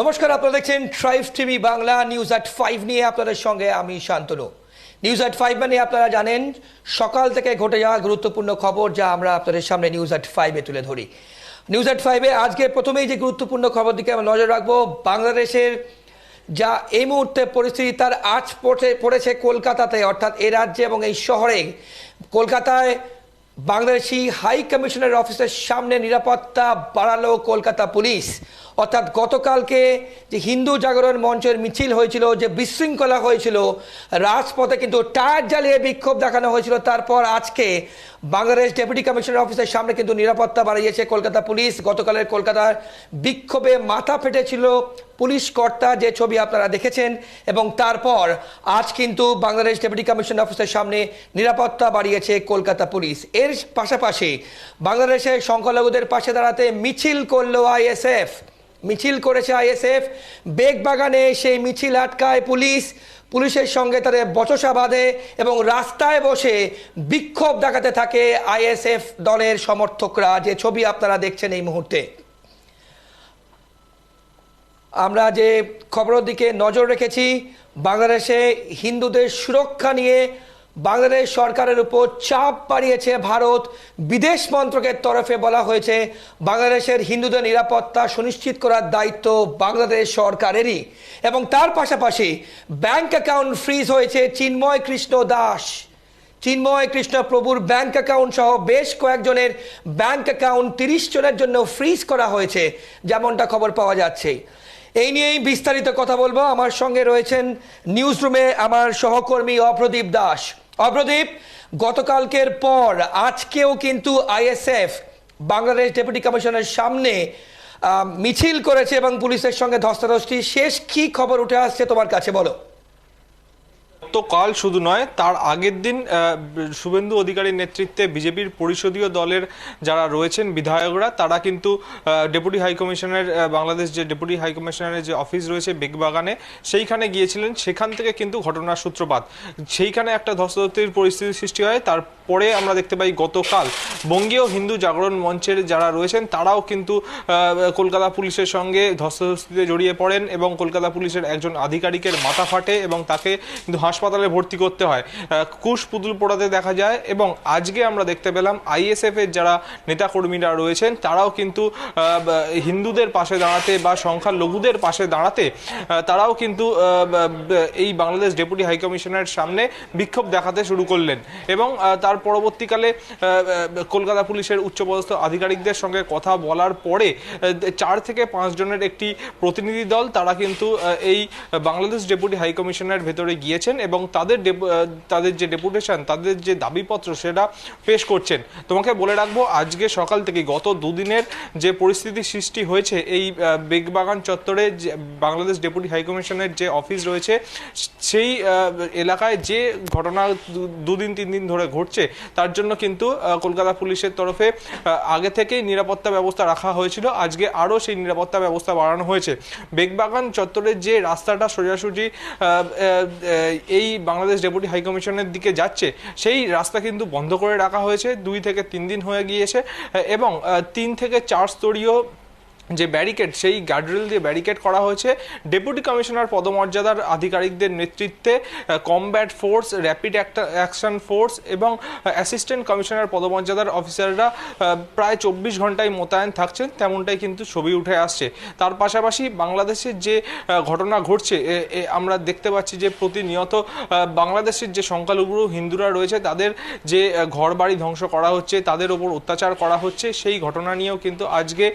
নমস্কার, আপনারা দেখছেন ট্রাইবস টিভি বাংলা। নিউজ এট 5 নিয়ে আপনাদের সঙ্গে আমি শান্তনু। নিউজ এট 5 মানে আপনারা জানেন সকাল থেকে ঘটে যাওয়া গুরুত্বপূর্ণ খবর যা আমরা আপনাদের সামনে নিউজ এট 5-এ তুলে ধরি। নিউজ এট 5-এ আজকে প্রথমেই যে গুরুত্বপূর্ণ খবর দিকে আমরা নজর রাখবো, বাংলাদেশের যা এই মুহূর্তে পরিস্থিতি তার আঁচ পড়েছে কলকাতাতে, অর্থাৎ এই রাজ্যে এবং এই শহরে। কলকাতায় বাংলাদেশি হাই কমিশনের অফিসের সামনে নিরাপত্তা বাড়ালো কলকাতা পুলিশ। অর্থাৎ গতকালকে যে হিন্দু জাগরণ মঞ্চের মিছিল হয়েছিল, যে বিশৃঙ্খলা হয়েছিল, রাজপথে কিন্তু টায়ার জ্বালিয়ে বিক্ষোভ দেখানো হয়েছিল, তারপর আজকে বাংলাদেশ ডেপুটি কমিশনার অফিসের সামনে কিন্তু নিরাপত্তা বাড়িয়েছে কলকাতা পুলিশ। গতকালের কলকাতার বিক্ষোভে মাথা ফেটেছিল পুলিশ কর্তা, যে ছবি আপনারা দেখেছেন, এবং তারপর আজ কিন্তু বাংলাদেশ ডেপুটি কমিশনার অফিসের সামনে নিরাপত্তা বাড়িয়েছে কলকাতা পুলিশ। এর পাশাপাশি বাংলাদেশের সংখ্যালঘুদের পাশে দাঁড়াতে মিছিল করলো আইএসএফ। মিছিল করেছে আইএসএফ, বেগবাগানে সেই মিছিল আটকায় পুলিশ, পুলিশের সঙ্গে তাদের বচসা বাঁধে এবং রাস্তায় বসে বিক্ষোভ দেখাতে থাকে আইএসএফ দলের সমর্থকরা, যে ছবি আপনারা দেখছেন এই মুহূর্তে। আমরা যে খবরের দিকে নজর রেখেছি, বাংলাদেশে হিন্দুদের সুরক্ষা নিয়ে বাংলাদেশ সরকারের উপর চাপ বাড়িয়েছে ভারত। বিদেশ মন্ত্রকের তরফে বলা হয়েছে বাংলাদেশের হিন্দুদের নিরাপত্তা সুনিশ্চিত করার দায়িত্ব বাংলাদেশ সরকারেরই। এবং তার পাশাপাশি ব্যাংক অ্যাকাউন্ট ফ্রিজ হয়েছে চিন্ময় কৃষ্ণ দাস, চিন্ময় কৃষ্ণ প্রভুর ব্যাংক অ্যাকাউন্ট সহ বেশ কয়েকজনের ব্যাংক অ্যাকাউন্ট 30 জনের জন্য ফ্রিজ করা হয়েছে, যেমনটা খবর পাওয়া যাচ্ছে। এই নিয়েই বিস্তারিত কথা বলবো। আমার সঙ্গে রয়েছেন নিউজ রুমে আমার সহকর্মী অপ্রদীপ দাস। অপ্রদীপ, গতকালকের পর আজকেও কিন্তু আইএসএফ বাংলাদেশ ডেপুটি কমিশনের সামনে মিছিল করেছে এবং পুলিশের সঙ্গে ধস্তাধস্তি। শেষ কি খবর উঠে আসছে তোমার কাছে, বলো। তো কাল শুধু নয়, তার আগের দিন শুভেন্দু অধিকারীর নেতৃত্বে বিজেপির পরিষদীয় দলের যারা রয়েছেন বিধায়করা, তারা কিন্তু ডেপুটি হাই কমিশনের বাংলাদেশ যে ডেপুটি হাই কমিশনারের যে অফিস রয়েছে বেগবাগানে, সেইখানে গিয়েছিলেন। সেখান থেকে কিন্তু ঘটনার সূত্রপাত, সেইখানে একটা ধস্তাধস্তির পরিস্থিতির সৃষ্টি হয়। তারপরে আমরা দেখতে পাই গতকাল বঙ্গীয় হিন্দু জাগরণ মঞ্চের যারা রয়েছেন তারাও কিন্তু কলকাতা পুলিশের সঙ্গে ধস্তাধস্তিতে জড়িয়ে পড়েন এবং কলকাতা পুলিশের একজন আধিকারিকের মাথা ফাটে এবং তাকে কিন্তু হাসপাতালে ভর্তি করতে হয়, কুশ পুতুল পোড়াতে দেখা যায়। এবং আজকে আমরা দেখতে পেলাম আইএসএফ এর যারা নেতাকর্মীরা রয়েছেন তারাও কিন্তু হিন্দুদের পাশে দাঁড়াতে বা সংখ্যালঘুদের পাশে দাঁড়াতে তারাও কিন্তু এই বাংলাদেশ ডেপুটি হাই কমিশনের সামনে বিক্ষোভ দেখাতে শুরু করলেন। এবং তার পরবর্তীকালে কলকাতা পুলিশের উচ্চপদস্থ আধিকারিকদের সঙ্গে কথা বলার পরে 4 থেকে 5 জনের একটি প্রতিনিধি দল তারা কিন্তু এই বাংলাদেশ ডেপুটি হাই কমিশনের ভেতরে গিয়েছেন এবং তাদের যে ডেপুটেশন, তাদের যে দাবিপত্র সেটা পেশ করছেন। তোমাকে বলে রাখবো, আজকে সকাল থেকে গত দুদিনের যে পরিস্থিতি সৃষ্টি হয়েছে এই বেগবাগান চত্বরে, যে বাংলাদেশ ডেপুটি হাই কমিশনের যে অফিস রয়েছে সেই এলাকায় যে ঘটনা 2-3 দিন ধরে ঘটছে, তার জন্য কিন্তু কলকাতা পুলিশের তরফে আগে থেকেই নিরাপত্তা ব্যবস্থা রাখা হয়েছিল। আজকে আরও সেই নিরাপত্তা ব্যবস্থা বাড়ানো হয়েছে। বেগবাগান চত্বরের যে রাস্তাটা সোজাসুজি এই বাংলাদেশ ডেপুটি হাই কমিশনের দিকে যাচ্ছে, সেই রাস্তা কিন্তু বন্ধ করে রাখা হয়েছে। 2 থেকে 3 দিন হয়ে গিয়েছে এবং 3 থেকে 4 স্তরীয় যে ব্যারিকেড, সেই গার্ডরেল দিয়ে ব্যারিকেড করা হয়েছে। ডেপুটি কমিশনার পদমর্যাদার আধিকারিকদের নেতৃত্বে combat force, rapid action force এবং অ্যাসিস্ট্যান্ট কমিশনার পদমর্যাদার অফিসাররা প্রায় 24 ঘন্টায় মোতায়েন থাকছেন, তেমনটাই কিন্তু ছবি উঠে আসছে। তার পাশাপাশি বাংলাদেশের যে ঘটনা ঘটছে, আমরা দেখতে পাচ্ছি যে প্রতিনিয়ত বাংলাদেশের যে সংখ্যালঘু হিন্দুরা রয়েছে তাদের যে ঘরবাড়ি ধ্বংস করা হচ্ছে, তাদের ওপর অত্যাচার করা হচ্ছে, সেই ঘটনা নিয়েও কিন্তু আজকে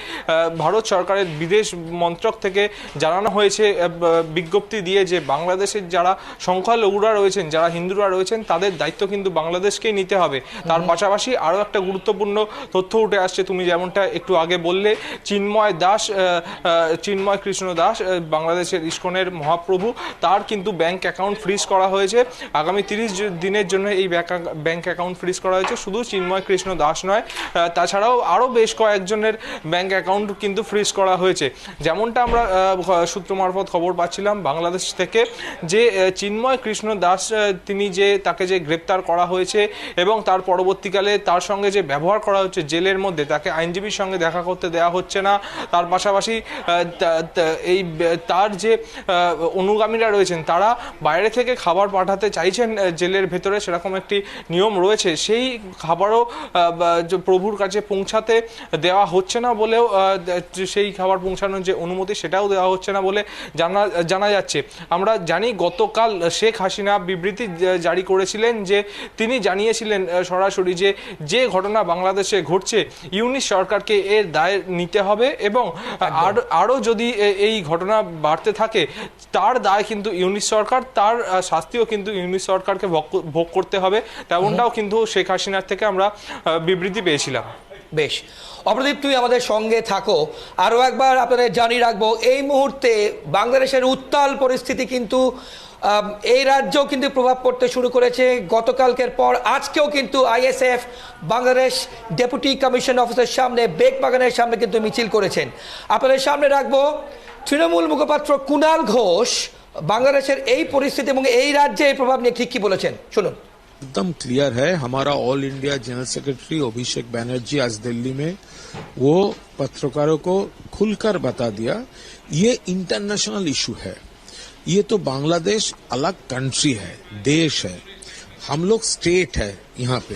ভারত সরকারের বিদেশ মন্ত্রক থেকে জানানো হয়েছে বিজ্ঞপ্তি দিয়ে যে বাংলাদেশের যারা সংখ্যালঘুরা রয়েছেন, যারা হিন্দুরা রয়েছেন, তাদের দায়িত্ব কিন্তু বাংলাদেশকেই নিতে হবে। তার পাশাপাশি আরও একটা গুরুত্বপূর্ণ তথ্য উঠে আসছে, তুমি যেমনটা একটু আগে বললে, চিন্ময় কৃষ্ণ দাস, বাংলাদেশের ইস্কনের মহাপ্রভু, তার কিন্তু ব্যাংক অ্যাকাউন্ট ফ্রিজ করা হয়েছে। আগামী 30 দিনের জন্য এই ব্যাংক অ্যাকাউন্ট ফ্রিজ করা হয়েছে। শুধু চিন্ময় কৃষ্ণ দাস নয়, তাছাড়াও আরও বেশ কয়েকজনের ব্যাংক অ্যাকাউন্ট কিন্তু ফ্রিজ করা হয়েছে। যেমনটা আমরা সূত্র মারফত খবর পাচ্ছিলাম বাংলাদেশ থেকে, যে চিন্ময় কৃষ্ণ দাস তিনি তাকে যে গ্রেপ্তার করা হয়েছে এবং তার পরবর্তীকালে তার সঙ্গে যে ব্যবহার করা হচ্ছে জেলের মধ্যে, তাকে আইনজীবীর সঙ্গে দেখা করতে দেওয়া হচ্ছে না, তার পাশাপাশি তার যে অনুগামীরা রয়েছেন তারা বাইরে থেকে খাবার পাঠাতে চাইছেন জেলের ভেতরে, সেরকম একটি নিয়ম রয়েছে, সেই খাবারও প্রভুর কাছে পৌঁছাতে দেওয়া হচ্ছে না বলেও, সেই খাবার পৌঁছানোর যে অনুমতি সেটাও দেওয়া হচ্ছে না বলে জানা যাচ্ছে। আমরা জানি গতকাল শেখ হাসিনা বিবৃতি জারি করেছিলেন, যে তিনি জানিয়েছিলেন সরাসরি যে ঘটনা বাংলাদেশে ঘটছে ইউনিস সরকারকে এর দায় নিতে হবে, এবং আরও যদি এই ঘটনা বাড়তে থাকে তার দায় কিন্তু ইউনিস সরকার, তার শাস্তিও কিন্তু ইউনিস সরকারকে ভোগ করতে হবে, তেমনটাও কিন্তু শেখ হাসিনার থেকে আমরা বিবৃতি পেয়েছিলাম। বেশ, অপরদীপ তুমি আমাদের সঙ্গে থাকো। আরও একবার আপনাদের জানিয়ে রাখবো, এই মুহূর্তে বাংলাদেশের উত্তাল পরিস্থিতি কিন্তু এই রাজ্যেও কিন্তু প্রভাব পড়তে শুরু করেছে। গতকালকের পর আজকেও কিন্তু আইএসএফ বাংলাদেশ ডেপুটি কমিশন অফিসের সামনে, বেগবাগানের সামনে কিন্তু মিছিল করেছেন। আপনাদের সামনে রাখবো তৃণমূল মুখপাত্র কুণাল ঘোষ বাংলাদেশের এই পরিস্থিতি এবং এই রাজ্যে এই প্রভাব নিয়ে ঠিক কি বলেছেন, শুনুন। एकदम क्लियर है। हमारा ऑल इंडिया जनरल सेक्रेटरी अभिषेक बैनर्जी आज दिल्ली में वो पत्रकारों को खुलकर बता दिया, ये इंटरनेशनल इशू है, ये तो बांग्लादेश अलग कंट्री है, देश है, हम लोग स्टेट है यहाँ पे,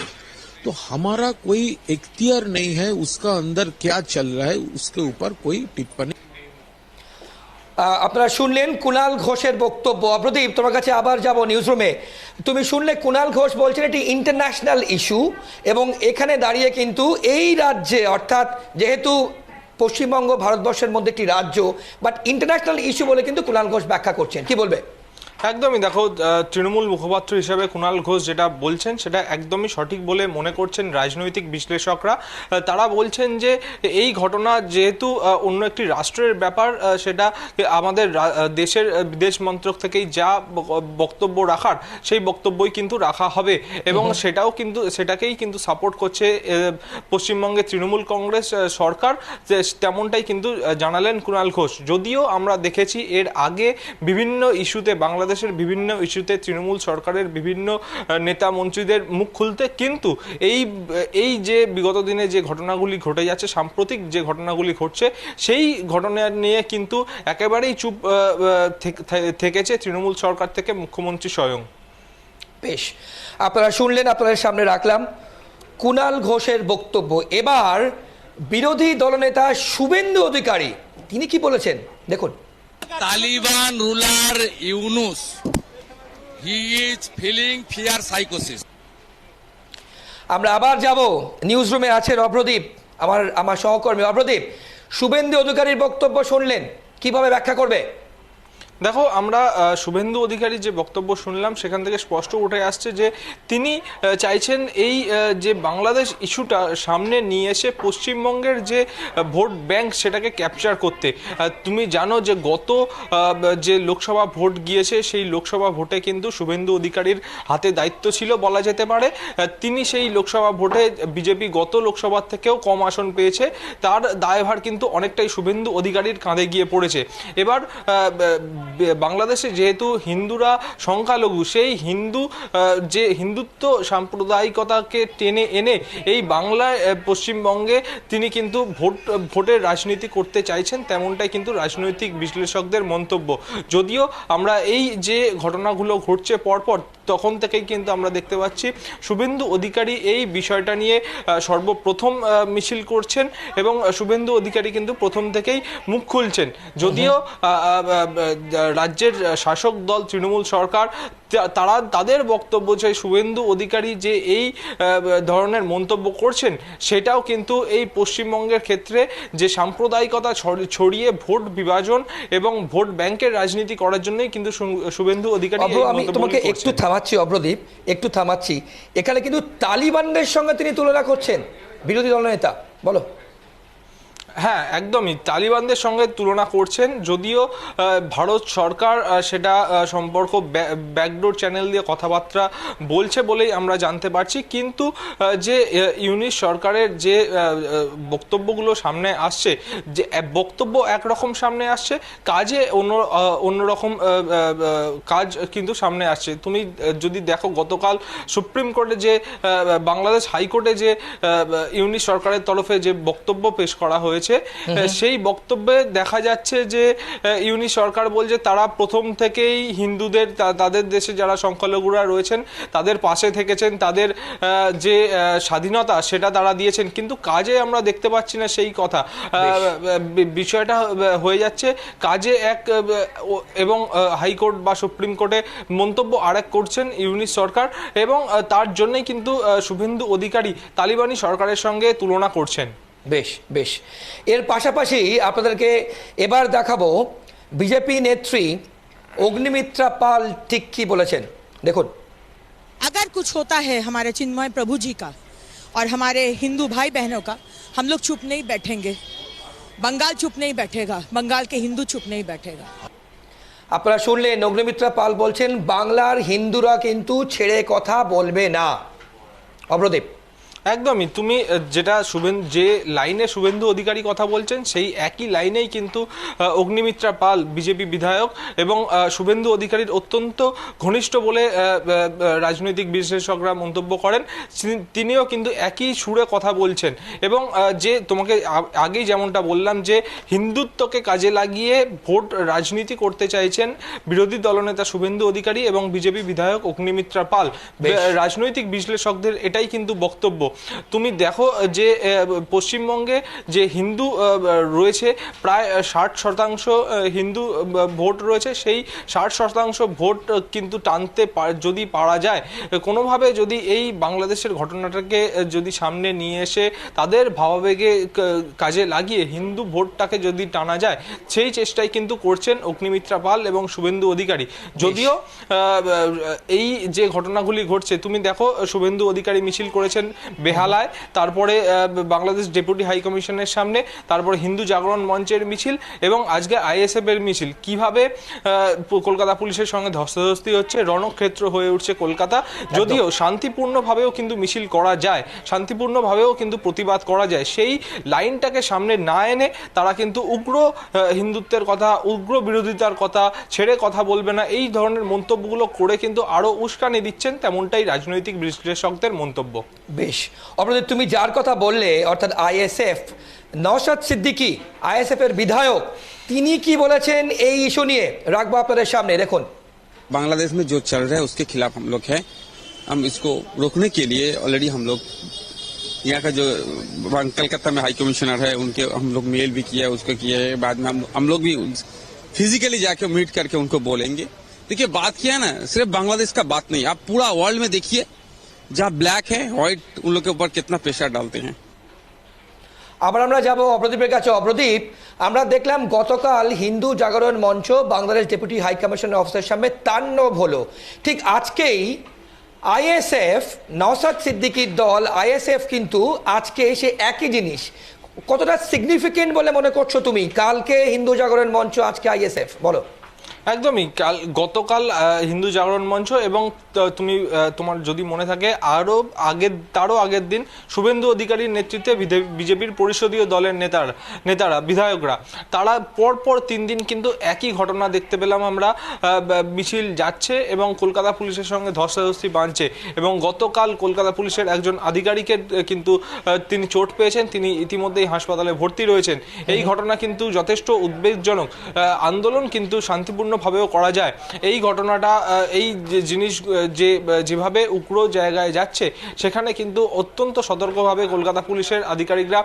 तो हमारा कोई इख्तियार नहीं है उसका अंदर क्या चल रहा है उसके ऊपर कोई टिप्पणी। আপনারা শুনলেন কুণাল ঘোষের বক্তব্য। প্রদীপ, তোমার কাছে আবার যাব নিউজ রুমে। তুমি শুনলে কুণাল ঘোষ বলছেন এটি ইন্টারন্যাশনাল ইস্যু, এবং এখানে দাঁড়িয়ে কিন্তু এই রাজ্যে, অর্থাৎ যেহেতু পশ্চিমবঙ্গ ভারতবর্ষের মধ্যে একটি রাজ্য, বাট ইন্টারন্যাশনাল ইস্যু বলে কিন্তু কুণাল ঘোষ ব্যাখ্যা করছেন, কি বলবে? একদমই, দেখো তৃণমূল মুখপাত্র হিসেবে কুণাল ঘোষ যেটা বলছেন সেটা একদমই সঠিক বলে মনে করছেন রাজনৈতিক বিশ্লেষকরা। তারা বলছেন যে এই ঘটনা যেহেতু অন্য একটি রাষ্ট্রের ব্যাপার, সেটা আমাদের দেশের বিদেশ মন্ত্রক থেকেই যা বক্তব্য রাখার সেই বক্তব্যই কিন্তু রাখা হবে, এবং সেটাকেই কিন্তু সাপোর্ট করছে পশ্চিমবঙ্গের তৃণমূল কংগ্রেস সরকার, তেমনটাই কিন্তু জানালেন কুণাল ঘোষ। যদিও আমরা দেখেছি এর আগে বিভিন্ন ইস্যুতে, বাংলাদেশের বিভিন্ন ইস্যুতে তৃণমূল সরকারের বিভিন্ন নেতা মন্ত্রীদের মুখ খুলতে, কিন্তু এই যে বিগত দিনে যে ঘটনাগুলি ঘটে যাচ্ছে, সাম্প্রতিক যে ঘটনাগুলি ঘটছে, সেই ঘটনা নিয়ে কিন্তু একেবারেই চুপ থেকেছে তৃণমূল সরকার থেকে মুখ্যমন্ত্রী স্বয়ং। বেশ, আপনারা শুনলেন, আপনাদের সামনে রাখলাম কুণাল ঘোষের বক্তব্য। এবার বিরোধী দলনেতা শুভেন্দু অধিকারী তিনি কি বলেছেন দেখুন। Taliban ruler Yunus, he is feeling fear psychosis. আমরা আবার যাব, নিউজ রুমে আছেন অপ্রদীপ, আমার সহকর্মী অপ্রদীপ। শুভেন্দু অধিকারীর বক্তব্য শুনলেন, কিভাবে ব্যাখ্যা করবে? দেখো, আমরা শুভেন্দু অধিকারী যে বক্তব্য শুনলাম সেখান থেকে স্পষ্ট উঠে আসছে যে তিনি চাইছেন এই যে বাংলাদেশ ইস্যুটা সামনে নিয়ে এসে পশ্চিমবঙ্গের যে ভোট ব্যাংক সেটাকে ক্যাপচার করতে। তুমি জানো যে গত যে লোকসভা ভোট গিয়েছে সেই লোকসভা ভোটে কিন্তু শুভেন্দু অধিকারীর হাতে দায়িত্ব ছিল বলা যেতে পারে। তিনি সেই লোকসভা ভোটে বিজেপি গত লোকসভার থেকেও কম আসন পেয়েছে, তার দায়ভার কিন্তু অনেকটাই শুভেন্দু অধিকারীর কাঁধে গিয়ে পড়েছে। এবার বাংলাদেশে যেহেতু হিন্দুরা সংখ্যালঘু, সেই যে হিন্দুত্ব সাম্প্রদায়িকতাকে টেনে এনে এই বাংলায় পশ্চিমবঙ্গে তিনি কিন্তু ভোটের রাজনীতি করতে চাইছেন, তেমনটাই কিন্তু রাজনৈতিক বিশ্লেষকদের মন্তব্য। যদিও আমরা এই যে ঘটনাগুলো ঘটছে পরপর, তখন থেকেই কিন্তু আমরা দেখতে পাচ্ছি শুভেন্দু অধিকারী এই বিষয়টা নিয়ে সর্বপ্রথম মিছিল করছেন, এবং শুভেন্দু অধিকারী কিন্তু প্রথম থেকেই মুখ খুলছেন। যদিও রাজ্যের শাসক দল তৃণমূল সরকার তাদের বক্তব্য যে শুভেন্দু অধিকারী যে এই ধরনের মন্তব্য করছেন, সেটাও কিন্তু এই পশ্চিমবঙ্গের ক্ষেত্রে যে সাম্প্রদায়িকতা ছড়িয়ে ভোট বিভাজন এবং ভোট ব্যাংকের রাজনীতি করার জন্যই কিন্তু শুভেন্দু অধিকারী। আমি তোমাকে একটু থামাচ্ছি অপ্রদীপ, একটু থামাচ্ছি। এখানে কিন্তু তালিবানদের সঙ্গে তিনি তুলনা করছেন বিরোধী দলনেতা, বলো। হ্যাঁ, একদমই তালিবানদের সঙ্গে তুলনা করছেন, যদিও ভারত সরকার সেটা সম্পর্ক ব্যাকডোর চ্যানেল দিয়ে কথাবার্তা বলছে বলেই আমরা জানতে পারছি, কিন্তু যে ইউনিশ সরকারের যে বক্তব্যগুলো সামনে আসছে, যে বক্তব্য একরকম সামনে আসছে, কাজে অন্যরকম কাজ কিন্তু সামনে আসছে। তুমি যদি দেখো গতকাল সুপ্রিম কোর্টে যে বাংলাদেশ হাইকোর্টে যে ইউনিশ সরকারের তরফে যে বক্তব্য পেশ করা হয়েছে, সেই বক্তব্যে দেখা যাচ্ছে যে ইউনিশ সরকার বলছে তারা প্রথম থেকেই হিন্দুদের, তাদের দেশে যারা সংখ্যালঘুরা রয়েছেন তাদের পাশে থেকেছেন, তাদের যে স্বাধীনতা সেটা তারা দিয়েছেন, কিন্তু কাজে আমরা দেখতে পাচ্ছি না সেই কথা। বিষয়টা হয়ে যাচ্ছে কাজে এক, এবং হাইকোর্ট বা সুপ্রিম কোর্টে মন্তব্য আরেক করছেন ইউনিশ সরকার, এবং তার জন্যই কিন্তু শুভেন্দু অধিকারী তালিবানি সরকারের সঙ্গে তুলনা করছেন। বেশ বেশ, এর পাশাপাশি আপনাদেরকে এবার দেখাবো বিজেপি নেত্রী অগ্নিমিত্রা পাল ঠিক কি বলেছেন, দেখুন। अगर कुछ होता है हमारे चिन्मय प्रभु जी का और हमारे हिंदू भाई बहनों का, हम लोग चुप नहीं बैठेंगे। बंगाल चुप नहीं बैठेगा, बंगाल के हिंदू चुप नहीं बैठेगा। আপনারা শুনলেন অগ্নিমিত্রা পাল বলছেন বাংলার হিন্দুরা কিন্তু ছেড়ে কথা বলবে না। অব্রদীপ, একদমই, তুমি যেটা যে লাইনে শুভেন্দু অধিকারী কথা বলছেন সেই একই লাইনেই কিন্তু অগ্নিমিত্রা পাল বিজেপি বিধায়ক এবং শুভেন্দু অধিকারীর অত্যন্ত ঘনিষ্ঠ বলে রাজনৈতিক বিশ্লেষকরা মন্তব্য করেন, তিনিও কিন্তু একই সুরে কথা বলছেন। এবং যে তোমাকে আগেই যেমনটা বললাম যে হিন্দুত্বকে কাজে লাগিয়ে ভোট রাজনীতি করতে চাইছেন বিরোধী দলনেতা শুভেন্দু অধিকারী এবং বিজেপি বিধায়ক অগ্নিমিত্রা পাল, রাজনৈতিক বিশ্লেষকদের এটাই কিন্তু বক্তব্য। তুমি দেখো যে পশ্চিমবঙ্গে যে হিন্দু রয়েছে প্রায় 60% হিন্দু ভোট রয়েছে, সেই 60% ভোট কিন্তু টানতে যদি পারা যায় কোনোভাবে, যদি এই বাংলাদেশের ঘটনাটাকে যদি সামনে নিয়ে এসে তাদের ভাবাবেগে কাজে লাগিয়ে হিন্দু ভোটটাকে যদি টানা যায়, সেই চেষ্টাই কিন্তু করছেন অগ্নিমিত্রা পাল এবং শুভেন্দু অধিকারী। যদিও এই যে ঘটনাগুলি ঘটছে, তুমি দেখো শুভেন্দু অধিকারী মিছিল করেছেন বেহালায়, তারপরে বাংলাদেশ ডেপুটি হাই কমিশনের সামনে, তারপরে হিন্দু জাগরণ মঞ্চের মিছিল এবং আজকে আইএসএফ এর মিছিল, কিভাবে কলকাতা পুলিশের সঙ্গে ধস্তাধস্তি হচ্ছে, রণক্ষেত্র হয়ে উঠছে কলকাতা। যদিও শান্তিপূর্ণভাবেও কিন্তু মিছিল করা যায়, শান্তিপূর্ণভাবেও কিন্তু প্রতিবাদ করা যায়, সেই লাইনটাকে সামনে না এনে তারা কিন্তু উগ্র হিন্দুত্বের কথা, উগ্র বিরোধিতার কথা, ছেড়ে কথা বলবে না, এই ধরনের মন্তব্যগুলো করে কিন্তু আরো উস্কানি দিচ্ছেন, তেমনটাই রাজনৈতিক বিশ্লেষকদের মন্তব্য। বেশ অব্রদীপ, তুমি যার কথা বললে অর্থাৎ আইএসএফ, নওশাদ সিদ্দিকী আইএসএফ এর বিধায়ক, তিনি কি বলেছেন এই ইস্যু নিয়ে, রাখবো আপনাদের সামনে, দেখুন। बांग्लादेश में जो चल रहा है उसके खिलाफ हम लोग हैं। हम इसको रोकने के लिए ऑलरेडी हम लोग यहाँ का जो कलकत्ता में हाई कमिश्नर है उनके हम लोग मेल भी किया है, उसको किया है। बाद में हम लोग भी फिजिकली जाके मीट करके उनको बोलेंगे। देखिए बात किया है ना, सिर्फ बांग्लादेश का बात नहीं, आप पूरा वर्ल्ड में देखिए जहाँ ब्लैक है व्हाइट उन लोग के ऊपर कितना प्रेशर डालते हैं। আবার আমরা যাব অপ্রদীপের কাছে। অপ্রদীপ, আমরা দেখলাম গতকাল হিন্দু জাগরণ মঞ্চ বাংলাদেশ ডেপুটি হাই কমিশনার অফিসের সামনে তাণ্ডব হলো, ঠিক আজকেই আইএসএফ, নওশাদ সিদ্দিকীর দল আইএসএফ কিন্তু আজকে সে একই জিনিস, কতটা সিগনিফিকেন্ট বলে মনে করছো তুমি? কালকে হিন্দু জাগরণ মঞ্চ, আজকে আইএসএফ, বলো। একদমই, গতকাল হিন্দু জাগরণ মঞ্চ এবং তুমি তোমার যদি মনে থাকে তারও আগের দিন শুভেন্দু অধিকারীর নেতৃত্বে বিজেপির পরিষদীয় দলের নেতারা বিধায়করা, তারা পরপর 3 দিন কিন্তু একই ঘটনা দেখতে পেলাম আমরা, মিছিল যাচ্ছে এবং কলকাতা পুলিশের সঙ্গে ধস্তাধস্তি বাঁধছে। এবং গতকাল কলকাতা পুলিশের একজন আধিকারিকের কিন্তু তিনি চোট পেয়েছেন, তিনি ইতিমধ্যেই হাসপাতালে ভর্তি রয়েছেন। এই ঘটনা কিন্তু যথেষ্ট উদ্বেগজনক। আন্দোলন কিন্তু শান্তিপূর্ণ ভাবেও করা যায়, এই ঘটনাটা, এই জিনিস যেভাবে উগ্র জায়গায় যাচ্ছে সেখানে কিন্তু অত্যন্ত সতর্কভাবে কলকাতা পুলিশের আধিকারিকরা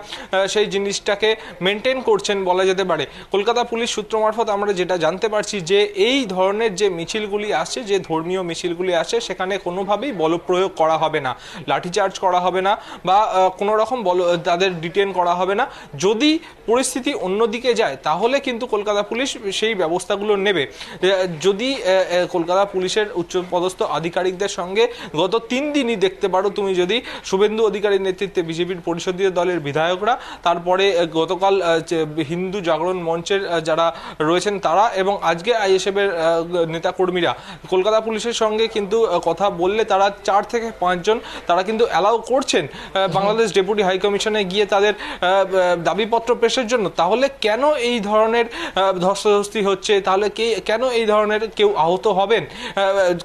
সেই জিনিসটাকে মেনটেন করছেন বলা যেতে পারে। কলকাতা পুলিশ সূত্র মারফত আমরা যেটা জানতে পারছি যে এই ধরনের যে মিছিলগুলি আসছে, যে ধর্মীয় মিছিলগুলি আসছে, সেখানে কোনোভাবেই বলপ্রয়োগ করা হবে না, লাঠিচার্জ করা হবে না বা কোনো রকম তাদের ডিটেন করা হবে না। যদি পরিস্থিতি অন্যদিকে যায় তাহলে কিন্তু কলকাতা পুলিশ সেই ব্যবস্থাগুলো নেবে। যদি কলকাতা পুলিশের উচ্চপদস্থ আধিকারিকদের সঙ্গে গত 3 দিনই দেখতে পারো তুমি, যদি শুভেন্দু অধিকারীর নেতৃত্বে বিজেপির পরিষদীয় দলের বিধায়করা, তারপরে গতকাল হিন্দু জাগরণ মঞ্চের যারা রয়েছেন তারা, এবং আজকে আইএসএফ এর নেতাকর্মীরা কলকাতা পুলিশের সঙ্গে কিন্তু কথা বললে তারা 4 থেকে 5 জন তারা কিন্তু অ্যালাউ করছেন বাংলাদেশ ডেপুটি হাই কমিশনে গিয়ে তাদের দাবিপত্র পেশের জন্য। তাহলে কেন এই ধরনের ধস্তাধস্তি হচ্ছে? তাহলে কেন এই ধরনের কেউ আহত হবেন?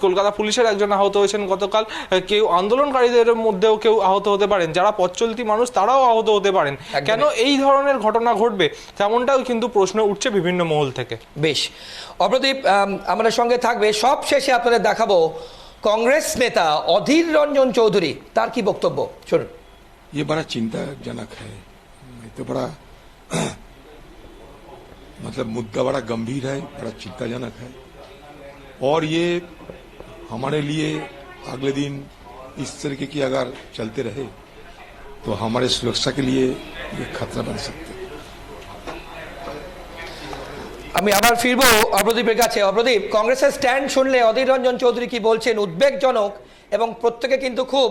কলকাতা পুলিশের একজন আহত হয়েছেন গতকাল, কেউ আন্দোলনকারীদের মধ্যেও কেউ আহত হতে পারেন, যারা পথ চলতি মানুষ তারাও আহত হতে পারেন। কেন এই ধরনের ঘটনা ঘটবে তেমনটাও কিন্তু প্রশ্ন উঠছে বিভিন্ন মহল থেকে। বেশ, অপ্রদীপ আমাদের সঙ্গে থাকবে। সব শেষে আপনাদের দেখাবো कांग्रेस नेता अधीर रंजन चौधरी तार की बक्तव्य शुনুন। ये बड़ा चिंताजनक है, तो बड़ा मतलब मुद्दा बड़ा गंभीर है, बड़ा चिंताजनक है, और ये हमारे लिए अगले दिन इस तरीके की अगर चलते रहे तो हमारे सुरक्षा के लिए ये खतरा बन सकता है। আমি আবার ফিরবো অপ্রদীপের কাছে। অপ্রদীপ, কংগ্রেসের স্ট্যান্ড শুনলে অধীর রঞ্জন চৌধুরী কি বলছেন উদ্বেগজনক, এবং প্রত্যেকে কিন্তু খুব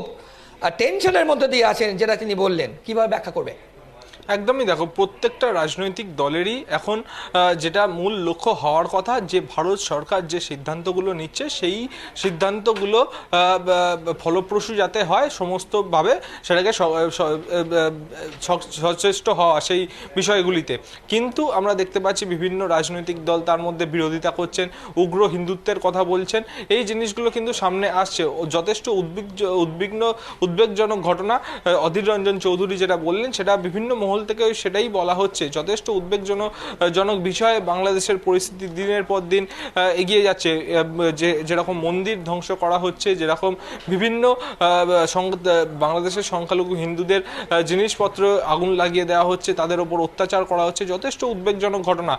টেনশনের মধ্যে দিয়ে আছেন, যেটা তিনি বললেন, কিভাবে ব্যাখ্যা করবে? একদমই, দেখো প্রত্যেকটা রাজনৈতিক দলেরই এখন যেটা মূল লক্ষ্য হওয়ার কথা, যে ভারত সরকার যে সিদ্ধান্তগুলো নিচ্ছে সেই সিদ্ধান্তগুলো ফলপ্রসূ যাতে হয় সমস্তভাবে, সেটাকে সচেষ্ট হওয়া সেই বিষয়গুলিতে। কিন্তু আমরা দেখতে পাচ্ছি বিভিন্ন রাজনৈতিক দল তার মধ্যে বিরোধিতা করছেন, উগ্র হিন্দুত্বের কথা বলছেন। এই জিনিসগুলো কিন্তু সামনে আসছে। যথেষ্ট উদ্বেগজনক ঘটনা। অধীর রঞ্জন চৌধুরী যেটা বললেন সেটা বিভিন্ন মহল থেকে সেটাই বলা হচ্ছে। যথেষ্ট উদ্বেগজনক বিষয়ে বাংলাদেশের পরিস্থিতি দিনের পর দিন এগিয়ে যাচ্ছে। যেরকম মন্দির ধ্বংস করা হচ্ছে, যেরকম বিভিন্ন বাংলাদেশের সংখ্যালঘু হিন্দুদের জিনিসপত্র আগুন লাগিয়ে দেওয়া হচ্ছে, তাদের ওপর অত্যাচার করা হচ্ছে, যথেষ্ট উদ্বেগজনক ঘটনা।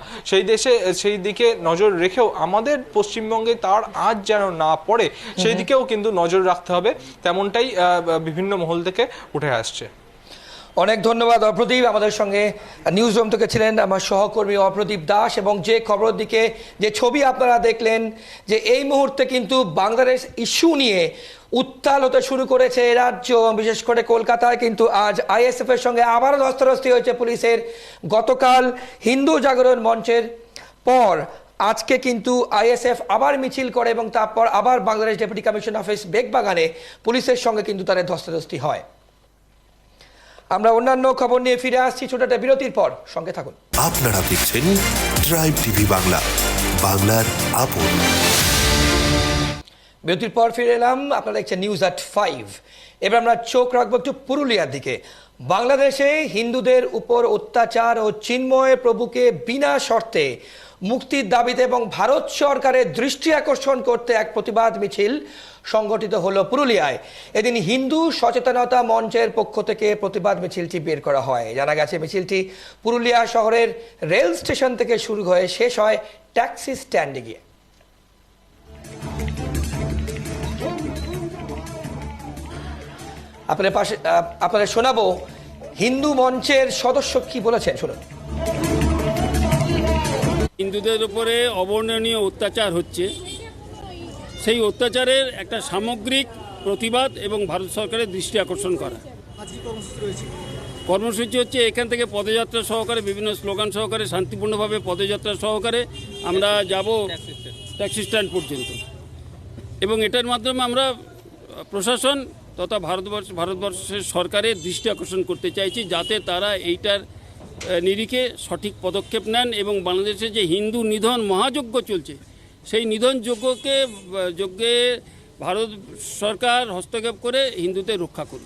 সেই দিকে নজর রেখেও আমাদের পশ্চিমবঙ্গে তার আজ যেন না পড়ে সেই দিকেও কিন্তু নজর রাখতে হবে, তেমনটাই বিভিন্ন মহল থেকে উঠে আসছে। অনেক ধন্যবাদ অপ্রদীপ। আমাদের সঙ্গে নিউজ রুম থেকে ছিলেন আমার সহকর্মী অপ্রদীপ দাস। এবং যে খবরের দিকে যে ছবি আপনারা দেখলেন, যে এই মুহূর্তে কিন্তু বাংলাদেশ ইস্যু নিয়ে উত্তাল হতে শুরু করেছে রাজ্য, বিশেষ করে কলকাতায় কিন্তু আজ আইএসএফ এর সঙ্গে আবারও ধস্তাধস্তি হয়েছে পুলিশের। গতকাল হিন্দু জাগরণ মঞ্চের পর আজকে কিন্তু আইএসএফ আবার মিছিল করে, এবং তারপর আবার বাংলাদেশ ডেপুটি কমিশন অফিস বেগবাগানে পুলিশের সঙ্গে কিন্তু তাদের ধস্তাধস্তি হয়। আমরা অন্যান্য খবর নিয়ে ফিরে আসছি ছোট একটা বিরতির পর, সঙ্গে থাকুন। আপনারা দেখছেন ড্রাইভ টিভি বাংলা, বাংলার আপন। বিরতির পর ফিরে এলাম, আপনারা দেখছেন নিউজ এট 5। এবার আমরা চোখ রাখবো একটু পুরুলিয়ার দিকে। বাংলাদেশে হিন্দুদের উপর অত্যাচার ও চিন্ময় প্রভুকে বিনা শর্তে মুক্তির দাবিতে এবং ভারত সরকারের দৃষ্টি আকর্ষণ করতে এক প্রতিবাদ মিছিল সংগঠিত হলো পুরুলিয়ায়। এদিন হিন্দু সচেতনতা মঞ্চের পক্ষ থেকে প্রতিবাদ মিছিলটি বের করা হয়। জানা গেছে মিছিলটি পুরুলিয়া শহরের রেল স্টেশন থেকে শুরু হয়ে শেষ হয় ট্যাক্সি স্ট্যান্ডে গিয়ে। আপনাদের শোনাবো হিন্দু মঞ্চের সদস্য কি বলেছেন, শুনুন। হিন্দুদের উপরে অবর্ণনীয় অত্যাচার হচ্ছে, সেই অত্যাচারের একটা সামগ্রিক প্রতিবাদ এবং ভারত সরকারের দৃষ্টি আকর্ষণ করা। কর্মসূচি হচ্ছে এখান থেকে পদযাত্রা সহকারে, বিভিন্ন স্লোগান সহকারে, শান্তিপূর্ণভাবে পদযাত্রা সহকারে আমরা যাব ট্যাক্সি স্ট্যান্ড পর্যন্ত, এবং এটার মাধ্যমে আমরা প্রশাসন তথা ভারতবর্ষের সরকারের দৃষ্টি আকর্ষণ করতে চাইছি, যাতে তারা এইটার নিরিখে সঠিক পদক্ষেপ নেন এবং বাংলাদেশে যে হিন্দু নিধন মহাযজ্ঞ চলছে সেই নিধন যজ্ঞে ভারত সরকার হস্তক্ষেপ করে হিন্দুদের রক্ষা করুন।